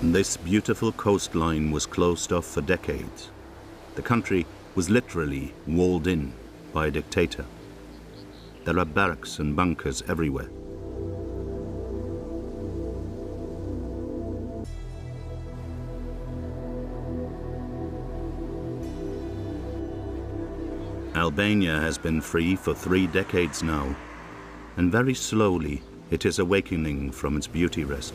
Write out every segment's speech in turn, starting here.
This beautiful coastline was closed off for decades. The country was literally walled in by a dictator. There are barracks and bunkers everywhere. Albania has been free for 3 decades now, and very slowly it is awakening from its beauty rest.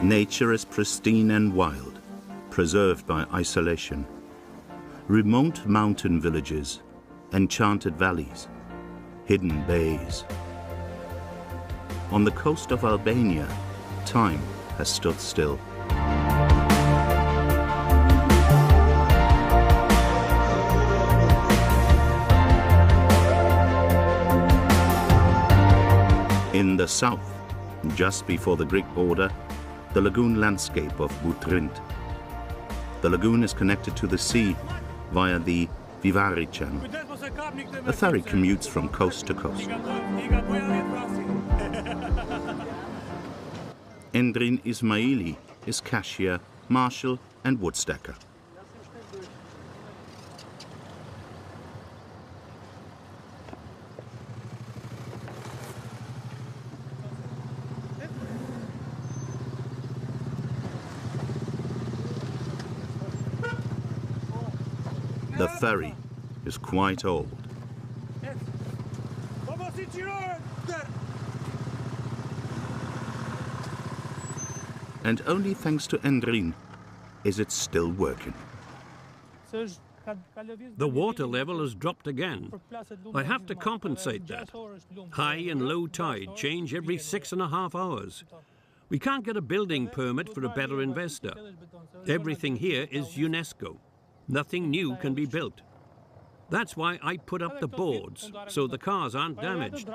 Nature is pristine and wild, preserved by isolation. Remote mountain villages, enchanted valleys, hidden bays. On the coast of Albania, time has stood still. In the south, just before the Greek border, the lagoon landscape of Butrint. The lagoon is connected to the sea via the Vivari Channel. A ferry commutes from coast to coast. Endrin Ismaili is cashier, marshal and woodstacker. The ferry is quite old. And only thanks to Endrin is it still working. The water level has dropped again. I have to compensate that. High and low tide change every 6.5 hours. We can't get a building permit for a better investor. Everything here is UNESCO. Nothing new can be built. That's why I put up the boards, so the cars aren't damaged.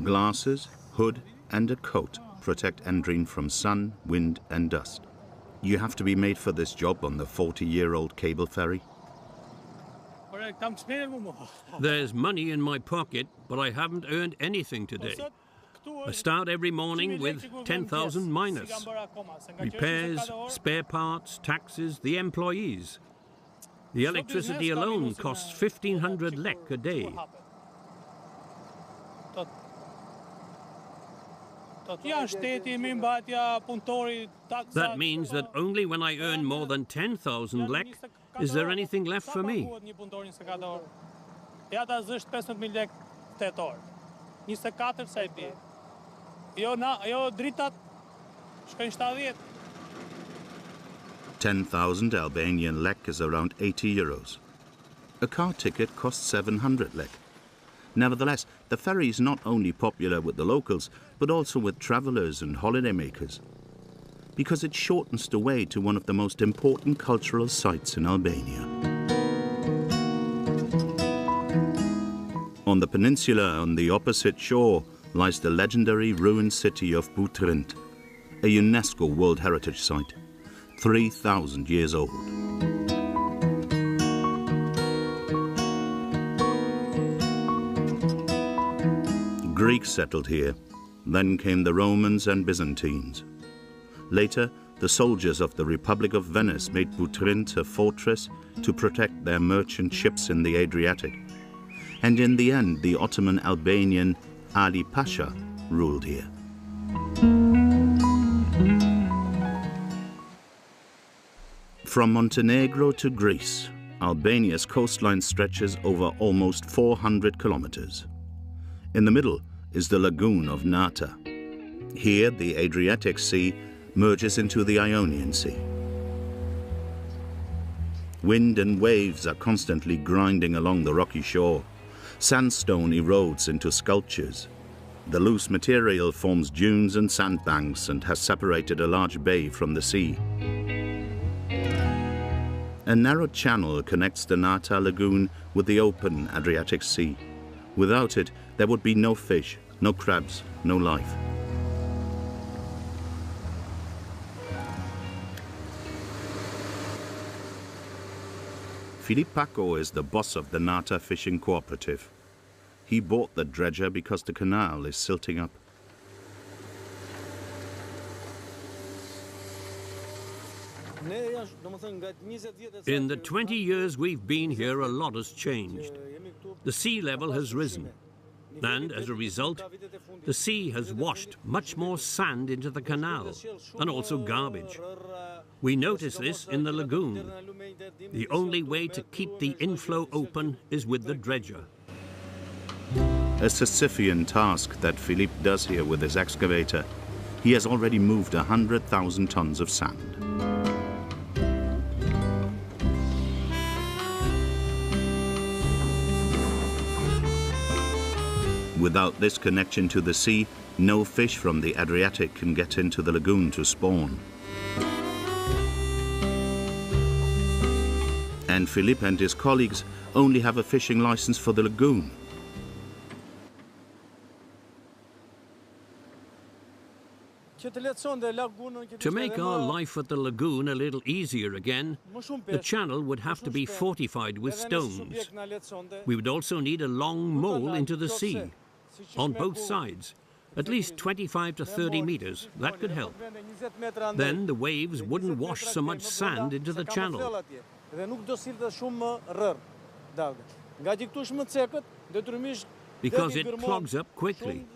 Glasses, hood and a coat protect Endrin from sun, wind and dust. You have to be made for this job on the 40-year-old cable ferry. There's money in my pocket, but I haven't earned anything today. I start every morning with 10,000 minus. Repairs, spare parts, taxes, the employees. The electricity alone costs 1,500 lek a day. That means that only when I earn more than 10,000 lek is there anything left for me. $10,000 Albanian lek is around 80 euros. A car ticket costs 700 lek. Nevertheless, the ferry is not only popular with the locals, but also with travelers and holidaymakers, because it shortens the way to one of the most important cultural sites in Albania. On the peninsula, on the opposite shore, lies the legendary ruined city of Butrint, a UNESCO World Heritage Site, 3,000 years old. Greeks settled here, then came the Romans and Byzantines. Later, the soldiers of the Republic of Venice made Butrint a fortress to protect their merchant ships in the Adriatic. And in the end, the Ottoman Albanian Ali Pasha ruled here. From Montenegro to Greece, Albania's coastline stretches over almost 400 kilometers. In the middle is the lagoon of Nata. Here, the Adriatic Sea merges into the Ionian Sea. Wind and waves are constantly grinding along the rocky shore. Sandstone erodes into sculptures. The loose material forms dunes and sandbanks and has separated a large bay from the sea. A narrow channel connects the Nata lagoon with the open Adriatic Sea. Without it, there would be no fish, no crabs, no life. Filip Paco is the boss of the Nata Fishing Cooperative. He bought the dredger because the canal is silting up. In the 20 years we've been here, a lot has changed. The sea level has risen, and as a result, the sea has washed much more sand into the canal, and also garbage. We notice this in the lagoon. The only way to keep the inflow open is with the dredger. A Sisyphean task that Filip does here with his excavator. He has already moved 100,000 tons of sand. Without this connection to the sea, no fish from the Adriatic can get into the lagoon to spawn. And Filip and his colleagues only have a fishing license for the lagoon. To make our life at the lagoon a little easier again, the channel would have to be fortified with stones. We would also need a long mole into the sea, on both sides, at least 25 to 30 meters. That could help. Then the waves wouldn't wash so much sand into the channel. Because it clogs up quickly.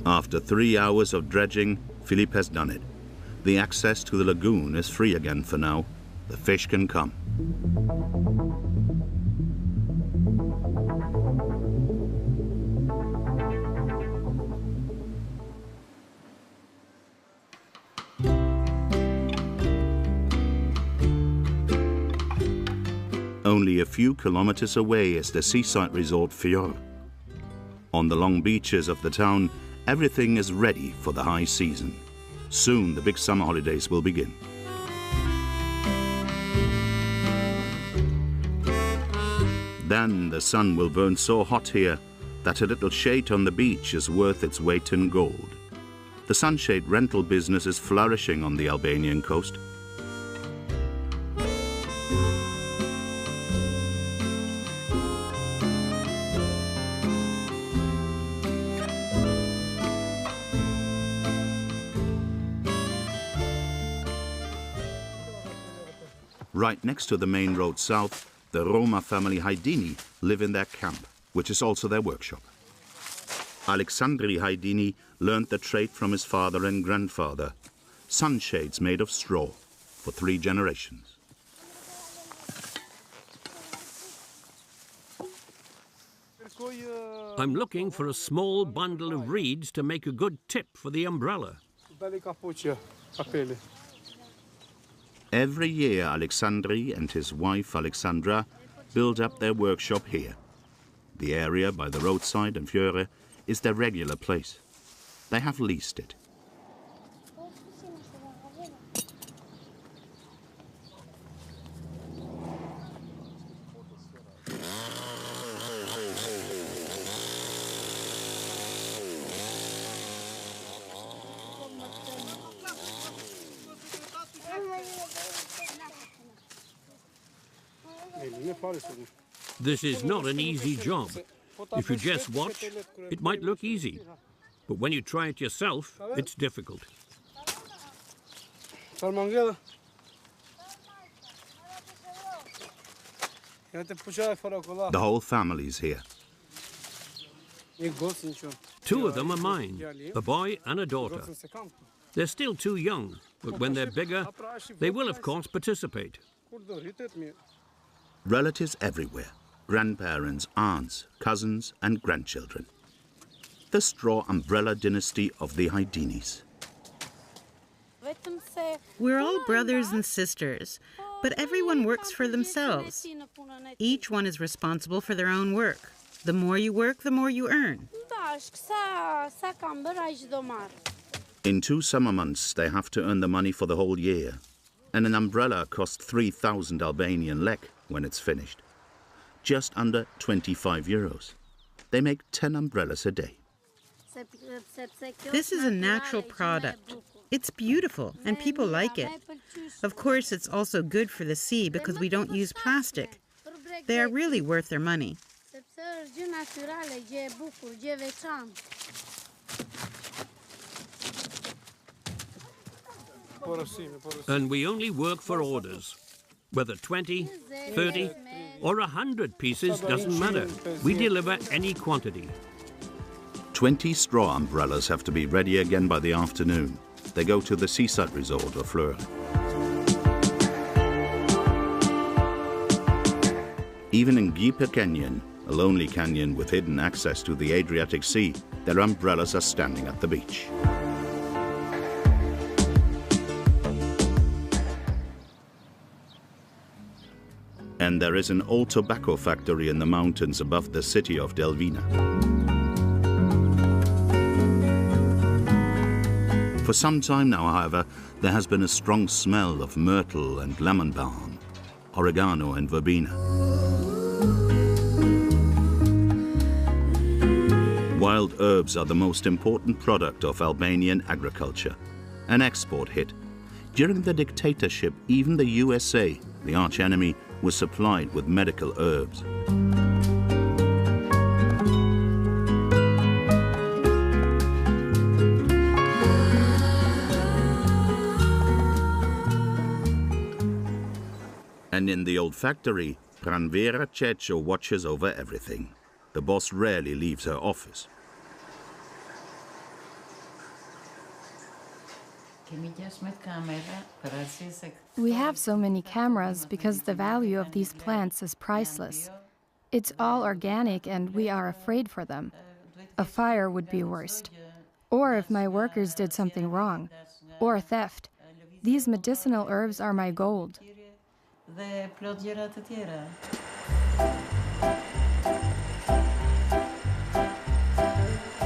After 3 hours of dredging, Filip has done it. The access to the lagoon is free again for now. The fish can come. Only a few kilometers away is the seaside resort Fjord. On the long beaches of the town, everything is ready for the high season. Soon the big summer holidays will begin. Then the sun will burn so hot here that a little shade on the beach is worth its weight in gold. The sunshade rental business is flourishing on the Albanian coast. Right next to the main road south, the Roma family Haidini live in their camp, which is also their workshop. Alexandri Haidini learned the trade from his father and grandfather. Sunshades made of straw for 3 generations. I'm looking for a small bundle of reeds to make a good tip for the umbrella. Every year, Alexandri and his wife, Alexandra, build up their workshop here. The area by the roadside and Fiore is their regular place. They have leased it. This is not an easy job. If you just watch, it might look easy. But when you try it yourself, it's difficult. The whole family's here. 2 of them are mine, a boy and a daughter. They're still too young, but when they're bigger, they will, of course, participate. Relatives everywhere, grandparents, aunts, cousins and grandchildren. The straw umbrella dynasty of the Haidinis. We're all brothers and sisters, but everyone works for themselves. Each one is responsible for their own work. The more you work, the more you earn. In 2 summer months, they have to earn the money for the whole year. And an umbrella costs 3,000 Albanian lek when it's finished. Just under 25 euros. They make 10 umbrellas a day. This is a natural product. It's beautiful, and people like it. Of course, it's also good for the sea because we don't use plastic. They are really worth their money. And we only work for orders. Whether 20, 30, or 100 pieces doesn't matter. We deliver any quantity. 20 straw umbrellas have to be ready again by the afternoon. They go to the seaside resort of Fleur. Even in Gipe Canyon, a lonely canyon with hidden access to the Adriatic Sea, their umbrellas are standing at the beach. And there is an old tobacco factory in the mountains above the city of Delvina. For some time now, however, there has been a strong smell of myrtle and lemon balm, oregano and verbena. Wild herbs are the most important product of Albanian agriculture, an export hit. During the dictatorship, even the USA, the arch-enemy, was supplied with medical herbs. And in the old factory, Pranvera Cecho watches over everything. The boss rarely leaves her office. We have so many cameras because the value of these plants is priceless. It's all organic and we are afraid for them. A fire would be worst. Or if my workers did something wrong. Or theft. These medicinal herbs are my gold.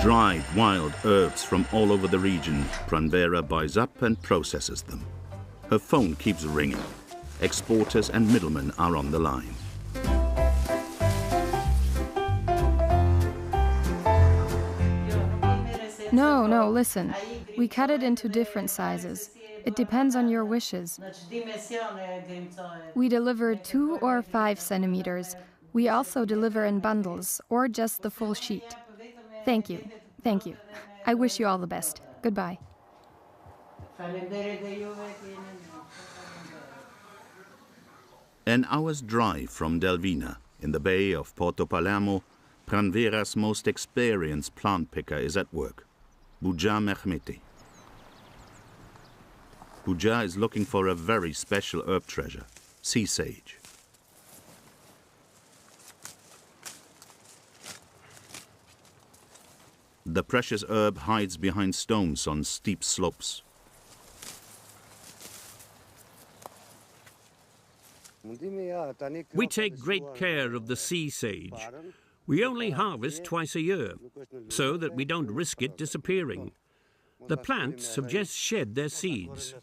Dried wild herbs from all over the region, Pranvera buys up and processes them. Her phone keeps ringing. Exporters and middlemen are on the line. No, listen. We cut it into different sizes. It depends on your wishes. We deliver 2 or 5 centimeters. We also deliver in bundles or just the full sheet. Thank you. Thank you. I wish you all the best. Goodbye. An hour's drive from Delvina, in the bay of Porto Palermo, Pranvera's most experienced plant picker is at work, Buja Mehmeti. Buja is looking for a very special herb treasure, sea sage. The precious herb hides behind stones on steep slopes. We take great care of the sea sage. We only harvest twice a year, so that we don't risk it disappearing. The plants have just shed their seeds.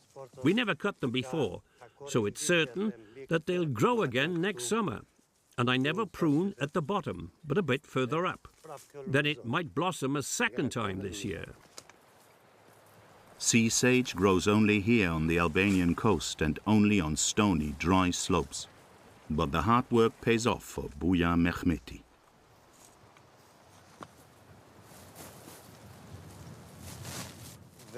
We never cut them before, so it's certain that they'll grow again next summer. And I never prune at the bottom, but a bit further up. Then it might blossom a second time this year. Sea sage grows only here on the Albanian coast and only on stony, dry slopes. But the hard work pays off for Buja Mehmeti.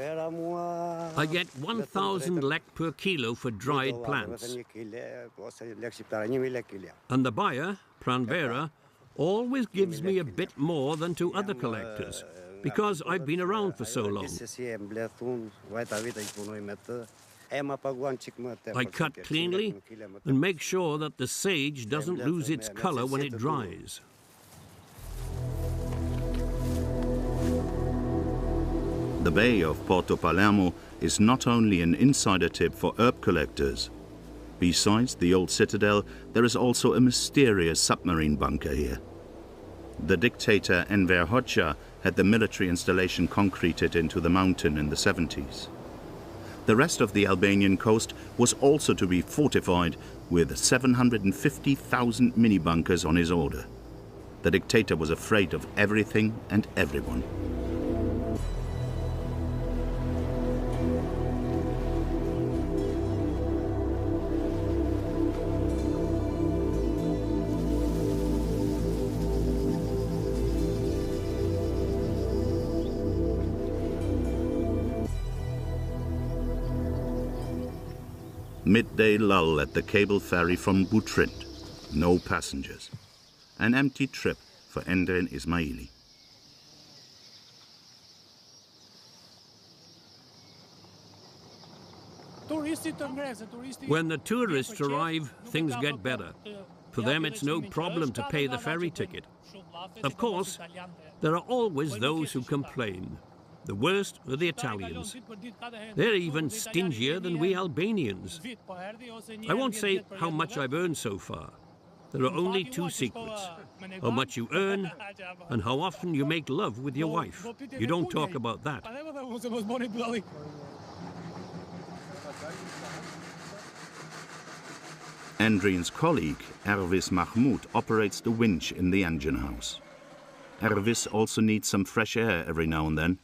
I get 1,000 lek per kilo for dried plants. And the buyer, Pranvera, always gives me a bit more than to other collectors, because I've been around for so long. I cut cleanly and make sure that the sage doesn't lose its color when it dries. The The bay of Porto Palermo is not only an insider tip for herb collectors. Besides the old citadel, there is also a mysterious submarine bunker here. The dictator Enver Hoxha had the military installation concreted into the mountain in the 70s. The rest of the Albanian coast was also to be fortified with 750,000 mini-bunkers on his order. The dictator was afraid of everything and everyone. Midday lull at the cable ferry from Butrint. No passengers. An empty trip for Endrin Ismaili. When the tourists arrive, things get better. For them, it's no problem to pay the ferry ticket. Of course, there are always those who complain. The worst are the Italians. They're even stingier than we Albanians. I won't say how much I've earned so far. There are only two secrets: how much you earn and how often you make love with your wife. You don't talk about that. Endrin's colleague, Ervis Mahmoud, operates the winch in the engine house. Ervis also needs some fresh air every now and then,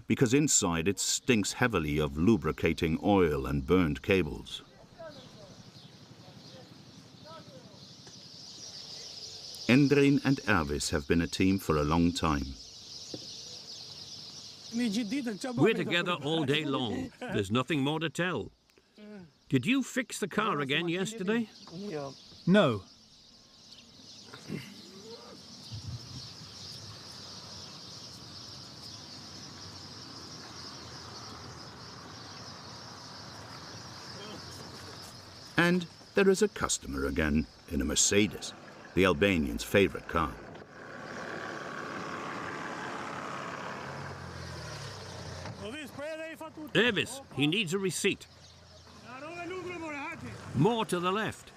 because inside it stinks heavily of lubricating oil and burned cables. Endrin and Ervis have been a team for a long time. We're together all day long. There's nothing more to tell. Did you fix the car again yesterday? No. And there is a customer again in a Mercedes, the Albanians' favorite car. Ervis, he needs a receipt. More to the left.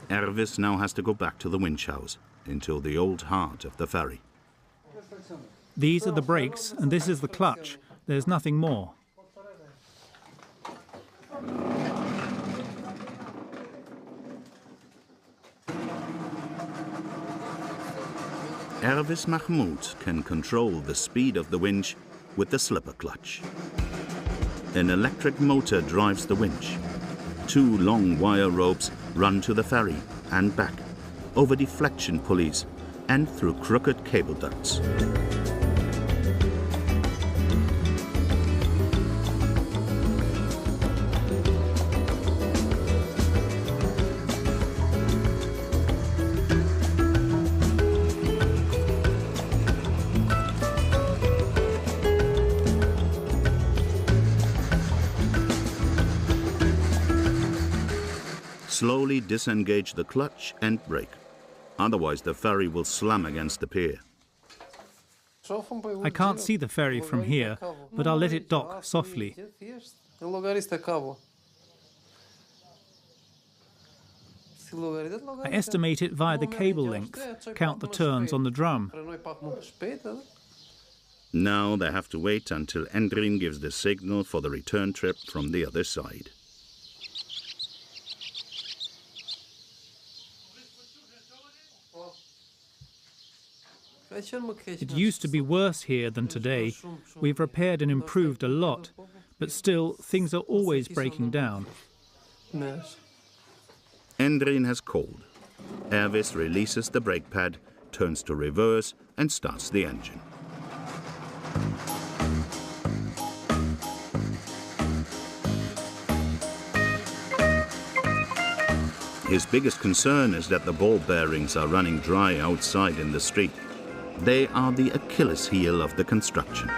Ervis now has to go back to the winch house, into the old heart of the ferry. These are the brakes, and this is the clutch. There's nothing more. Ervis Mahmoud can control the speed of the winch with the slipper clutch. An electric motor drives the winch. Two long wire ropes run to the ferry and back, over deflection pulleys and through crooked cable ducts. Slowly disengage the clutch and brake. Otherwise the ferry will slam against the pier. I can't see the ferry from here, but I'll let it dock softly. I estimate it via the cable length, count the turns on the drum. Now they have to wait until Endrin gives the signal for the return trip from the other side. It used to be worse here than today. We've repaired and improved a lot, but still, things are always breaking down. Endrin has called. Ervis releases the brake pad, turns to reverse and starts the engine. His biggest concern is that the ball bearings are running dry outside in the street. They are the Achilles heel of the construction.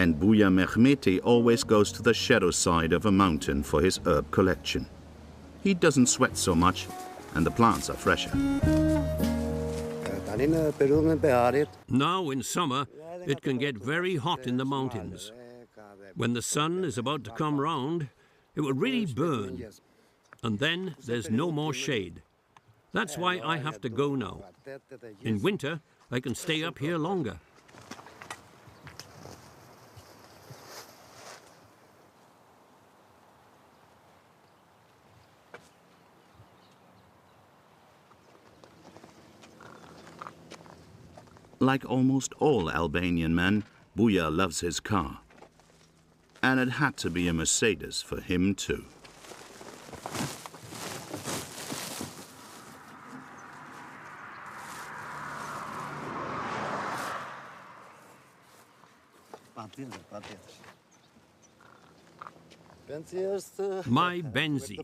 And Buya Mehmeti always goes to the shadow side of a mountain for his herb collection. He doesn't sweat so much, and the plants are fresher. Now in summer, it can get very hot in the mountains. When the sun is about to come round, it will really burn, and then there's no more shade. That's why I have to go now. In winter, I can stay up here longer. Like almost all Albanian men, Buya loves his car. And it had to be a Mercedes for him too. My Benzi.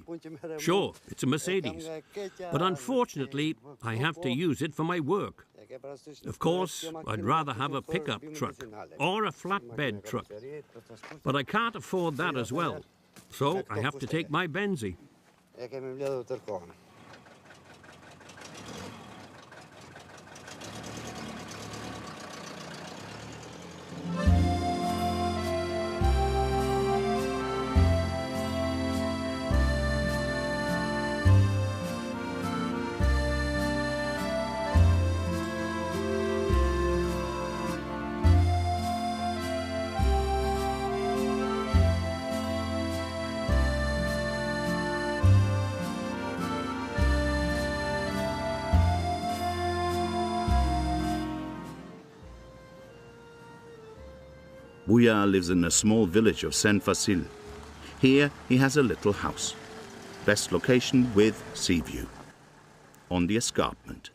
Sure, it's a Mercedes. But unfortunately, I have to use it for my work. Of course, I'd rather have a pickup truck or a flatbed truck. But I can't afford that as well. So I have to take my Benzi. Buya lives in a small village of Saint Vasil. Here he has a little house. Best location with sea view. On the escarpment.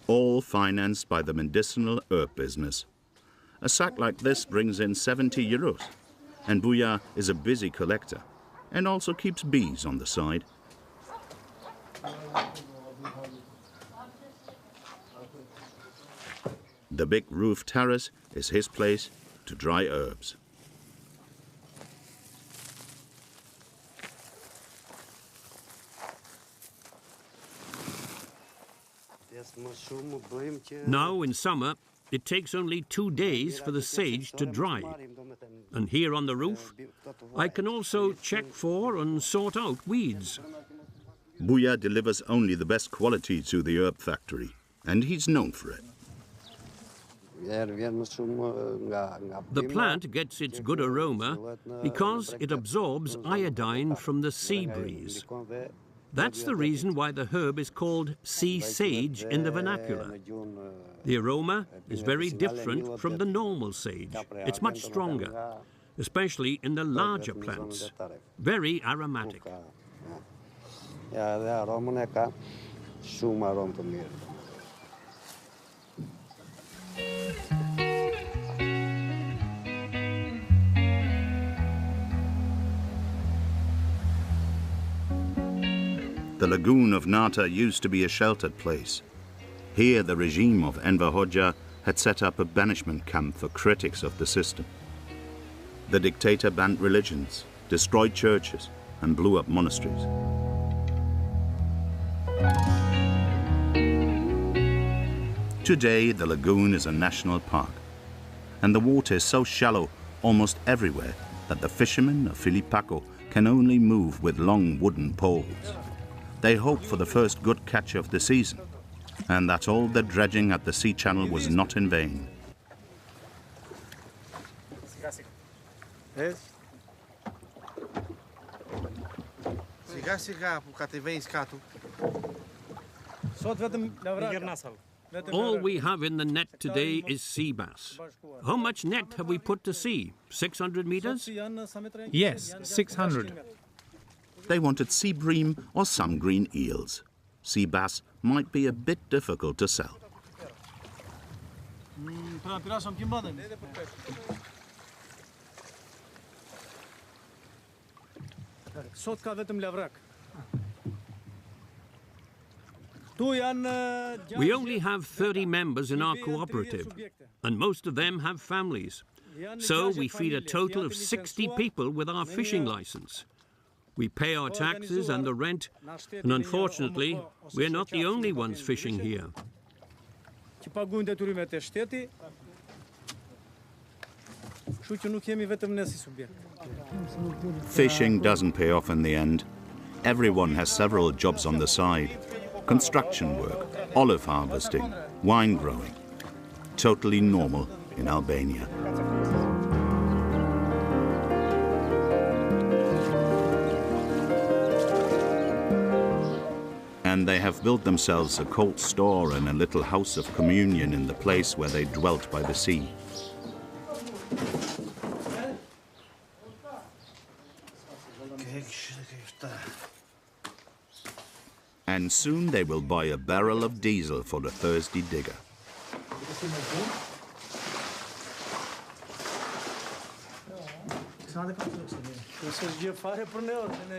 All financed by the medicinal herb business. A sack like this brings in 70 euros, and Buya is a busy collector and also keeps bees on the side. The big roof terrace is his place to dry herbs. Now in summer, it takes only 2 days for the sage to dry. And here on the roof, I can also check for and sort out weeds. Buya delivers only the best quality to the herb factory, and he's known for it. The plant gets its good aroma because it absorbs iodine from the sea breeze. That's the reason why the herb is called sea sage in the vernacular. The aroma is very different from the normal sage. It's much stronger, especially in the larger plants. Very aromatic. The lagoon of Nata used to be a sheltered place. Here the regime of Enver Hoxha had set up a banishment camp for critics of the system. The dictator banned religions, destroyed churches, and blew up monasteries. Today the lagoon is a national park, and the water is so shallow almost everywhere that the fishermen of Filipaco can only move with long wooden poles. They hope for the first good catch of the season, and that all the dredging at the sea channel was not in vain. All we have in the net today is sea bass. How much net have we put to sea? 600 meters? Yes, 600. They wanted sea bream or some green eels. Sea bass might be a bit difficult to sell. We only have 30 members in our cooperative, and most of them have families. So we feed a total of 60 people with our fishing license. We pay our taxes and the rent, and unfortunately, we're not the only ones fishing here. Fishing doesn't pay off in the end. Everyone has several jobs on the side. Construction work, olive harvesting, wine growing. Totally normal in Albania. And they have built themselves a cold store and a little house of communion in the place where they dwelt by the sea. And soon they will buy a barrel of diesel for the thirsty digger.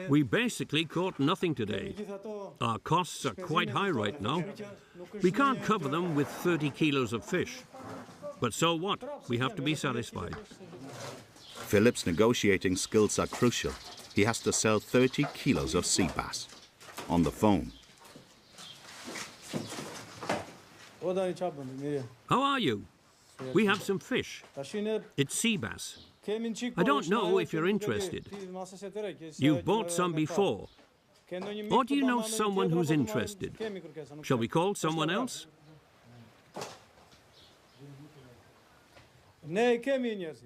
We basically caught nothing today. Our costs are quite high right now. We can't cover them with 30 kilos of fish. But so what? We have to be satisfied. Philip's negotiating skills are crucial. He has to sell 30 kilos of sea bass. On the phone. How are you? We have some fish. It's sea bass. I don't know if you're interested. You've bought some before. Or do you know someone who's interested? Shall we call someone else?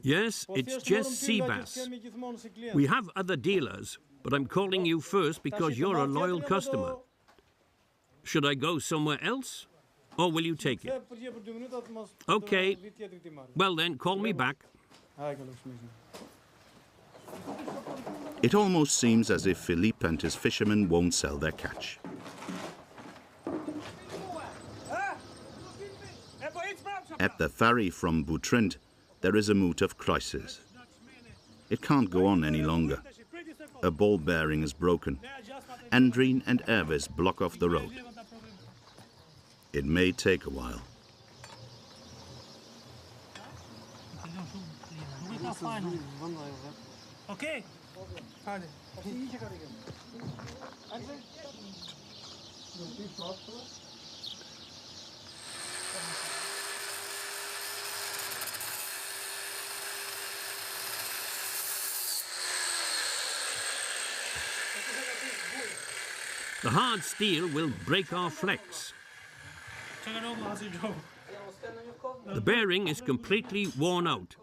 Yes, it's just sea bass. We have other dealers, but I'm calling you first because you're a loyal customer. Should I go somewhere else? Or will you take it? Okay. Well then, call me back. It almost seems as if Philippe and his fishermen won't sell their catch. At the ferry from Butrint, there is a mood of crisis. It can't go on any longer. A ball bearing is broken. Andrine and Ervis block off the road. It may take a while. Okay. The hard steel will break our flex. The bearing is completely worn out.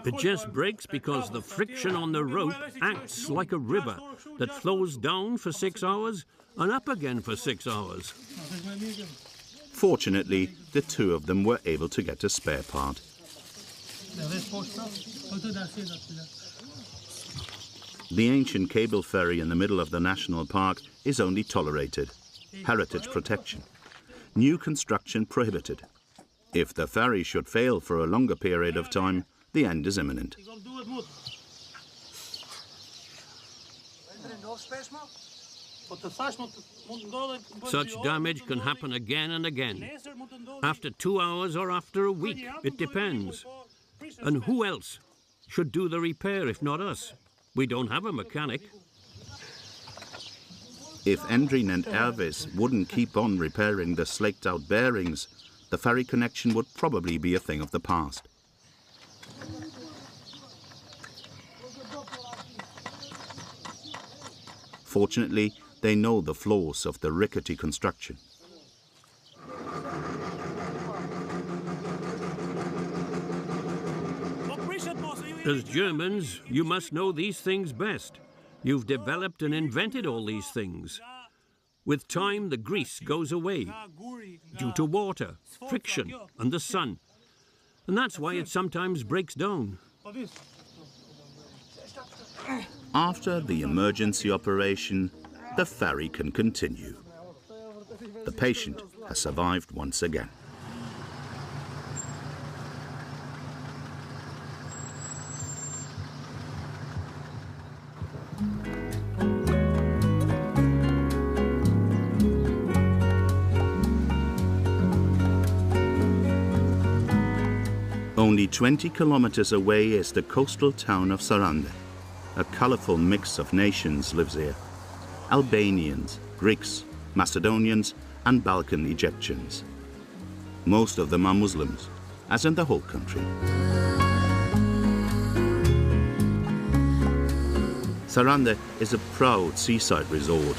It just breaks because the friction on the rope acts like a river that flows down for 6 hours and up again for 6 hours. Fortunately, the two of them were able to get a spare part. The ancient cable ferry in the middle of the national park is only tolerated. Heritage protection. New construction prohibited. If the ferry should fail for a longer period of time, the end is imminent. Such damage can happen again and again. After 2 hours or after a week, it depends. And who else should do the repair if not us? We don't have a mechanic. If Andrine and Ervis wouldn't keep on repairing the slaked out bearings, the ferry connection would probably be a thing of the past. Fortunately, they know the flaws of the rickety construction. As Germans, you must know these things best. You've developed and invented all these things. With time, the grease goes away due to water, friction, and the sun. And that's why it sometimes breaks down. After the emergency operation, the ferry can continue. The patient has survived once again. Only 20 kilometers away is the coastal town of Sarande. A colorful mix of nations lives here. Albanians, Greeks, Macedonians, and Balkan Egyptians. Most of them are Muslims, as in the whole country. Sarande is a proud seaside resort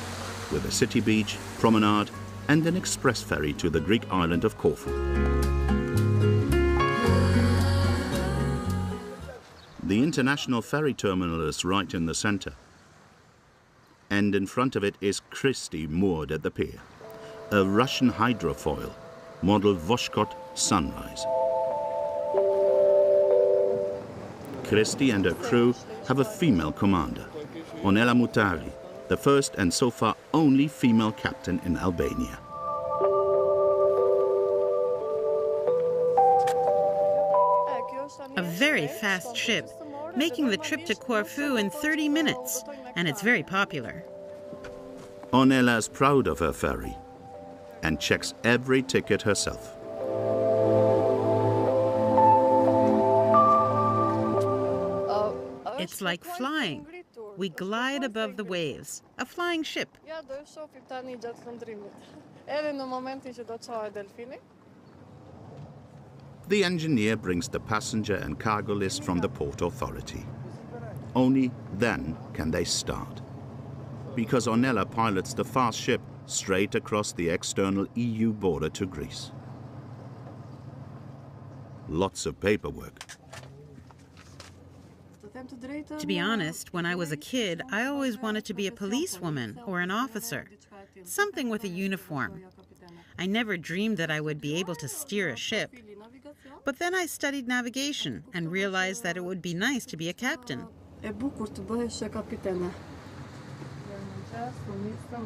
with a city beach, promenade, and an express ferry to the Greek island of Corfu. The international ferry terminal is right in the center. And in front of it is Christie moored at the pier, a Russian hydrofoil, model Voshkot Sunrise. Christie and her crew have a female commander, Onela Mutari, the first and so far only female captain in Albania. A very fast ship, making the trip to Corfu in 30 minutes, and it's very popular. Onela's proud of her ferry and checks every ticket herself. It's like flying. We glide above the waves. A flying ship. The engineer brings the passenger and cargo list from the port authority. Only then can they start. Because Onela pilots the fast ship straight across the external EU border to Greece. Lots of paperwork. To be honest, when I was a kid, I always wanted to be a policewoman or an officer. Something with a uniform. I never dreamed that I would be able to steer a ship. But then I studied navigation and realized that it would be nice to be a captain.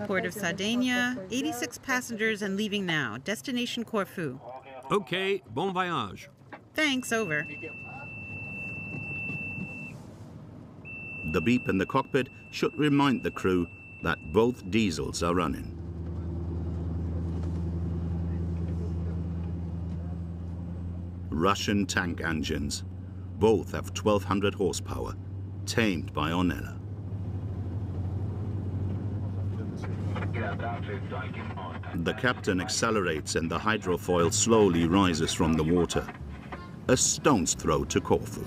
Port of Sardinia, 86 passengers and leaving now. Destination Corfu. Okay, bon voyage. Thanks, over. The beep in the cockpit should remind the crew that both diesels are running. Russian tank engines. Both have 1,200 horsepower, tamed by Onela. The captain accelerates and the hydrofoil slowly rises from the water. A stone's throw to Corfu.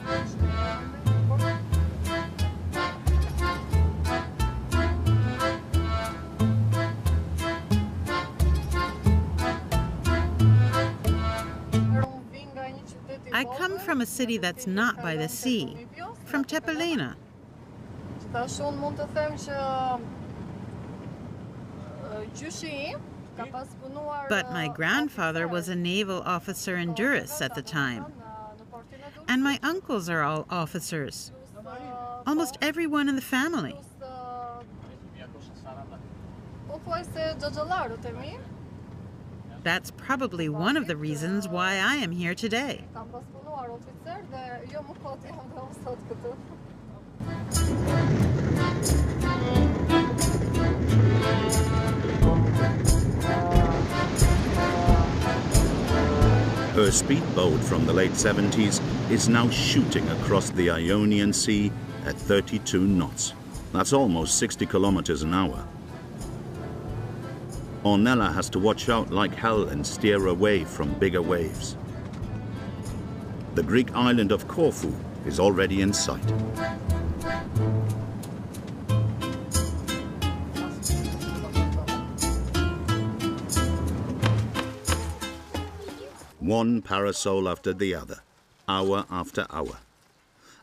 I come from a city that's not by the sea, from Tepelena. But my grandfather was a naval officer in Durrës at the time. And my uncles are all officers. Almost everyone in the family. That's probably one of the reasons why I am here today. Her speedboat from the late 70s is now shooting across the Ionian Sea at 32 knots. That's almost 60 kilometers an hour. Onela has to watch out like hell and steer away from bigger waves. The Greek island of Corfu is already in sight. One parasol after the other, hour after hour.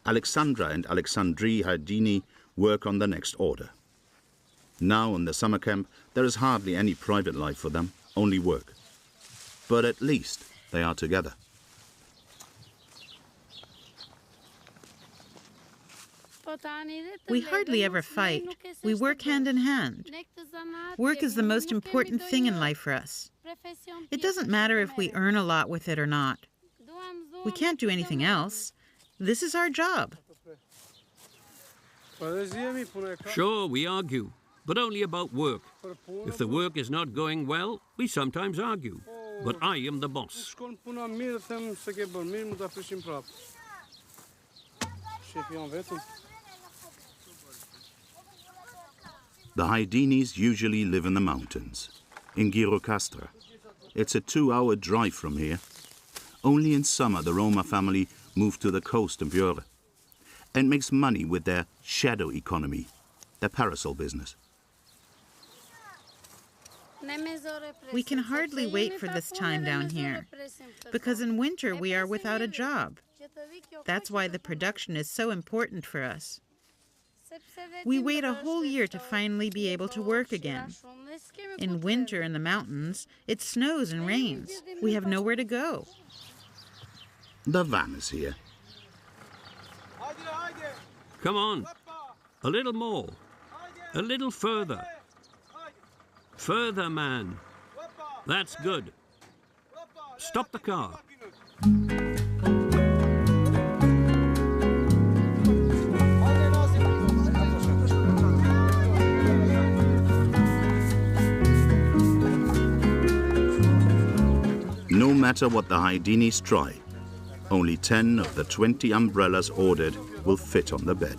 Alexandra and Alexandri Hardini work on the next order. Now in the summer camp, there is hardly any private life for them, only work. But at least they are together. We hardly ever fight. We work hand in hand. Work is the most important thing in life for us. It doesn't matter if we earn a lot with it or not. We can't do anything else. This is our job. Sure, we argue, but only about work. If the work is not going well, we sometimes argue. But I am the boss. The Haidinis usually live in the mountains, in Girocastra. It's a 2-hour drive from here. Only in summer the Roma family move to the coast in Björre and makes money with their shadow economy, their parasol business. We can hardly wait for this time down here, because in winter we are without a job. That's why the production is so important for us. We wait a whole year to finally be able to work again. In winter in the mountains, it snows and rains. We have nowhere to go. The van is here. Come on, a little more, a little further. Further, man. That's good. Stop the car. No matter what the Haidinis try, only 10 of the 20 umbrellas ordered will fit on the bed.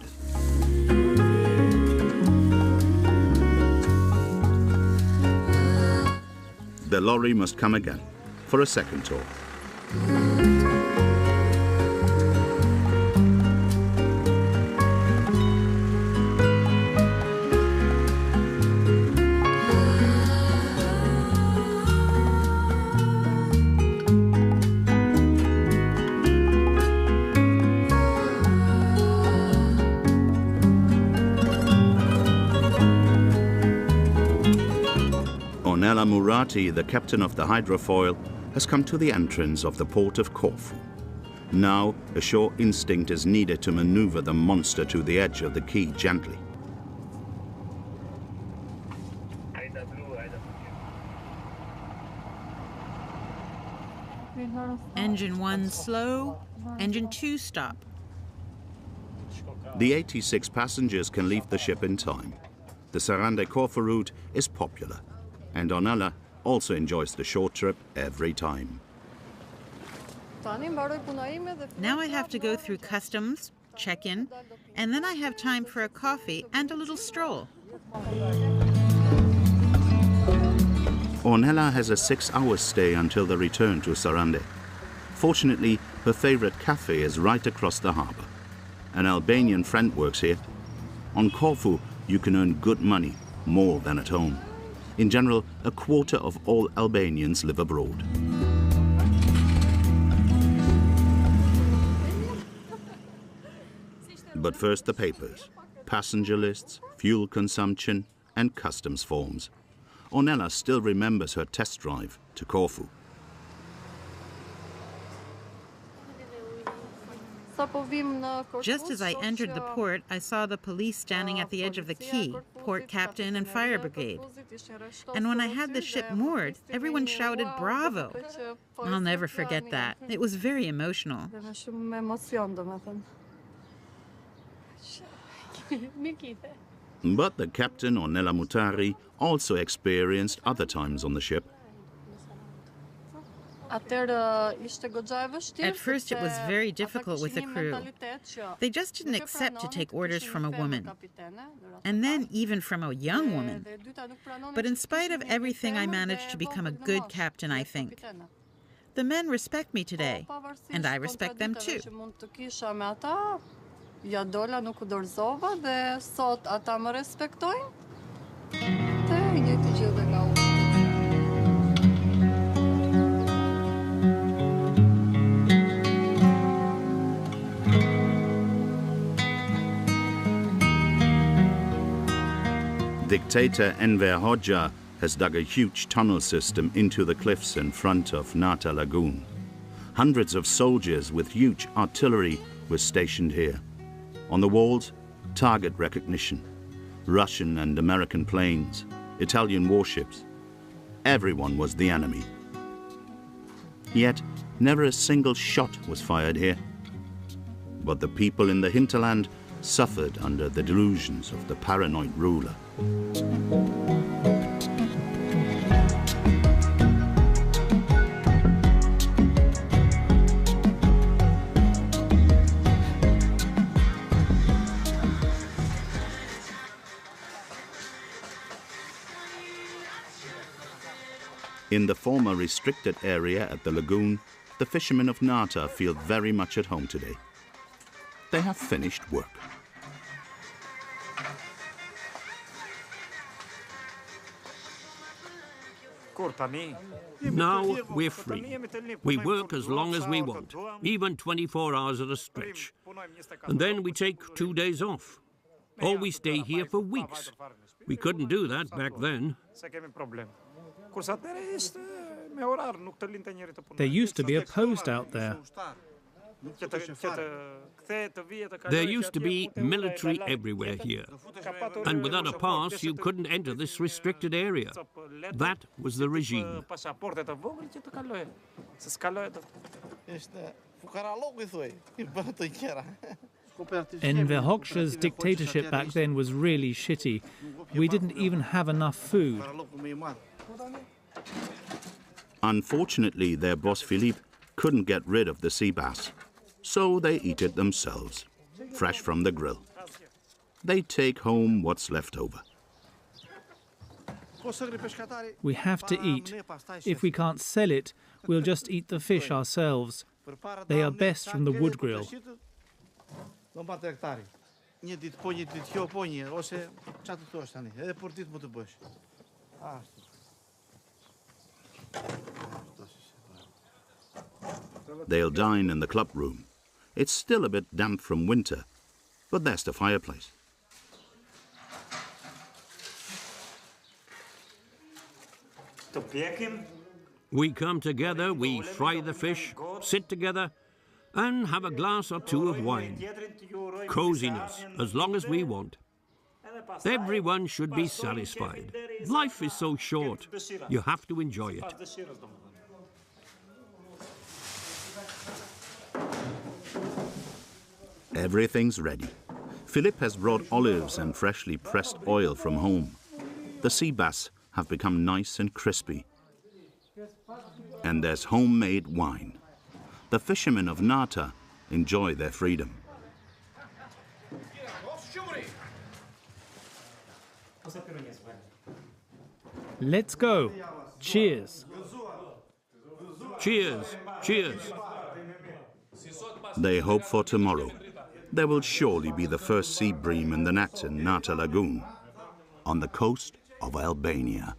The lorry must come again for a second tour. Ornella Murati, the captain of the hydrofoil, has come to the entrance of the port of Corfu. Now, a sure instinct is needed to maneuver the monster to the edge of the quay gently. Engine 1 slow, engine 2 stop. The 86 passengers can leave the ship in time. The Sarande-Corfu route is popular, and Ornella also enjoys the short trip every time. Now I have to go through customs, check-in, and then I have time for a coffee and a little stroll. Ornella has a 6-hour stay until the return to Sarande. Fortunately, her favorite cafe is right across the harbor. An Albanian friend works here. On Corfu, you can earn good money, more than at home. In general, a quarter of all Albanians live abroad. But first the papers, passenger lists, fuel consumption, and customs forms. Ornella still remembers her test drive to Corfu. Just as I entered the port, I saw the police standing at the edge of the quay, port captain and fire brigade. And when I had the ship moored, everyone shouted, "Bravo!" I'll never forget that. It was very emotional. But the captain, Ornella Mutari, also experienced other times on the ship. At first, it was very difficult with the crew. They just didn't accept to take orders from a woman, and then even from a young woman. But in spite of everything, I managed to become a good captain, I think. The men respect me today, and I respect them too. Dictator Enver Hoxha has dug a huge tunnel system into the cliffs in front of Nata Lagoon. Hundreds of soldiers with huge artillery were stationed here. On the walls, target recognition, Russian and American planes, Italian warships. Everyone was the enemy. Yet, never a single shot was fired here. But the people in the hinterland suffered under the delusions of the paranoid ruler. In the former restricted area at the lagoon, the fishermen of Nata feel very much at home today. They have finished work. Now we're free. We work as long as we want, even 24 hours at a stretch. And then we take 2 days off. Or we stay here for weeks. We couldn't do that back then. There used to be a post out there. There used to be military everywhere here. And without a pass, you couldn't enter this restricted area. That was the regime. Enver Hoxha's dictatorship back then was really shitty. We didn't even have enough food. Unfortunately, their boss Philippe couldn't get rid of the sea bass, so they eat it themselves, fresh from the grill. They take home what's left over. We have to eat. If we can't sell it, we'll just eat the fish ourselves. They are best from the wood grill. They'll dine in the club room. It's still a bit damp from winter, but there's the fireplace. We come together, we fry the fish, sit together, and have a glass or two of wine. Coziness, as long as we want. Everyone should be satisfied. Life is so short. You have to enjoy it. Everything's ready. Philippe has brought olives and freshly pressed oil from home. The sea bass have become nice and crispy. And there's homemade wine. The fishermen of Nata enjoy their freedom. Let's go. Cheers. Cheers, cheers. They hope for tomorrow. There will surely be the first sea bream in the nets in Nata Lagoon, on the coast of Albania.